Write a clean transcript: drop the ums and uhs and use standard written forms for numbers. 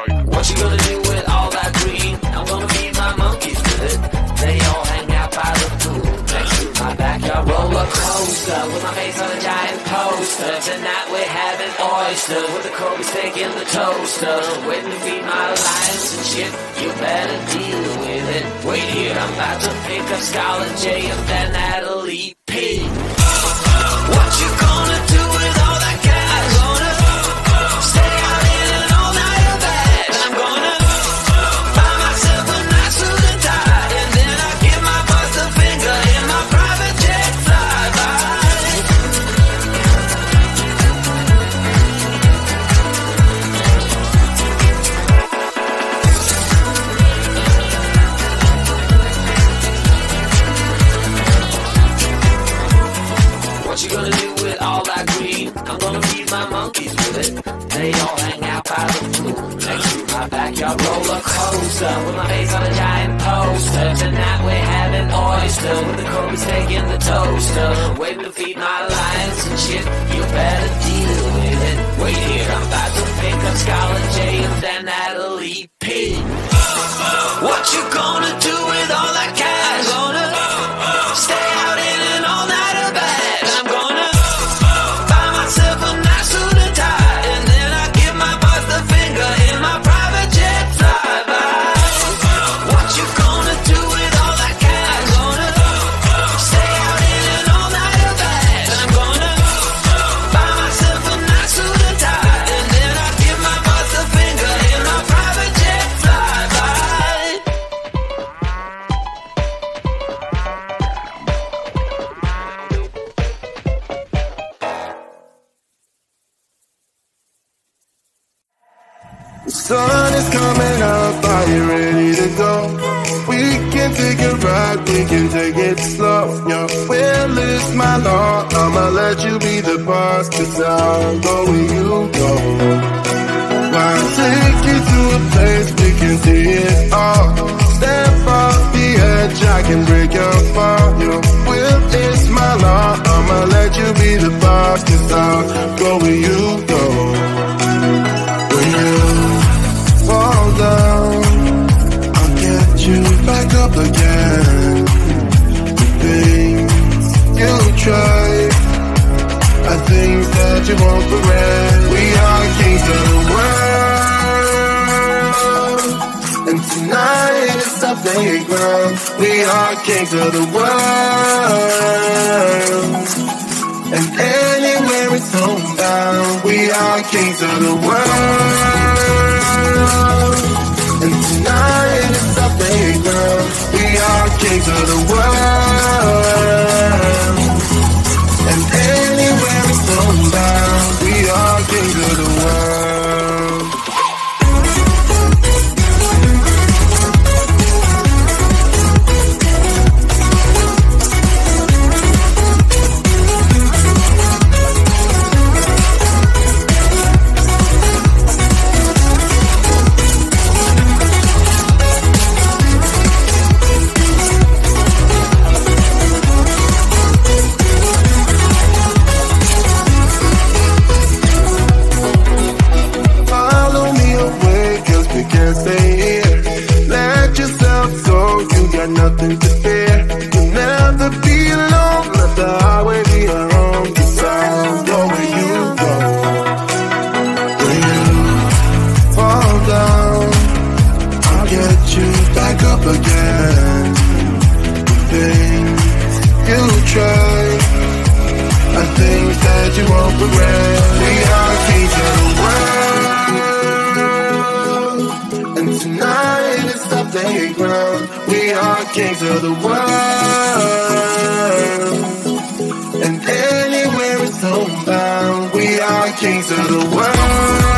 What you gonna do with all that green? I'm gonna feed my monkeys with it. They all hang out by the pool next to my backyard roller coaster with my face on a giant poster. Tonight we're having oysters with the Kobe steak in the toaster. Waiting to feed my lions and shit. You better deal with it. Wait here, I'm about to pick up Scarlett J and then Natalie P. What you gonna do with all that cash? Gonna stay out in an all-nighter bag. I'm gonna buy myself a nice suit and tie, and then I give my boss a finger in my private jet flyby. What you gonna do with all that green? I'm gonna feed my monkeys with it. They all hang out by the pool next to my backyard roller coaster with my face on a giant poster. Tonight we're having oysters with the Kobe steak in the toaster. Waiting to feed my lions and shit. You better deal with it. Wait here, I'm about to pick up Scarlett J and then Natalie P. What you gonna do with all that cash? Gonna stay out in an all-nighter bag. I'm gonna buy myself a nice suit and tie, and then I give my boss the finger in my private jet flyby. What you gonna do with all that cash? Gonna stay out in an all-nighter bag. I'm gonna buy myself a nice suit and tie, and then I give my boss the finger in my private jet flyby. The sun is coming up, are you ready to go? We can take it right, we can take it slow. Your will is my law, I'ma let you be the boss, 'cause I'll go where you go. I'll take you to a place we can see it all. Step off the edge, I can break your fall. Your will is my law, I'ma let you be the boss, 'cause I'll go where you go. When you fall down, I'll get you back up again. The things you try, I think that you won't regret. We are kings of the world, and tonight is our playground. We are kings of the world, and anywhere it's homebound. We are kings of the world, and tonight is our playground. We are kings of the world, and anywhere it's homebound. We are kings of the world. Nothing to fear, you'll never be alone. Let the highway be your home, 'cause I'll go where you go. When you fall down, I'll get you back up again. The things you try, I think that you won't regret. We are kings of the world, and tonight is our playground. We are kings of the world, and anywhere it's homebound. We are kings of the world.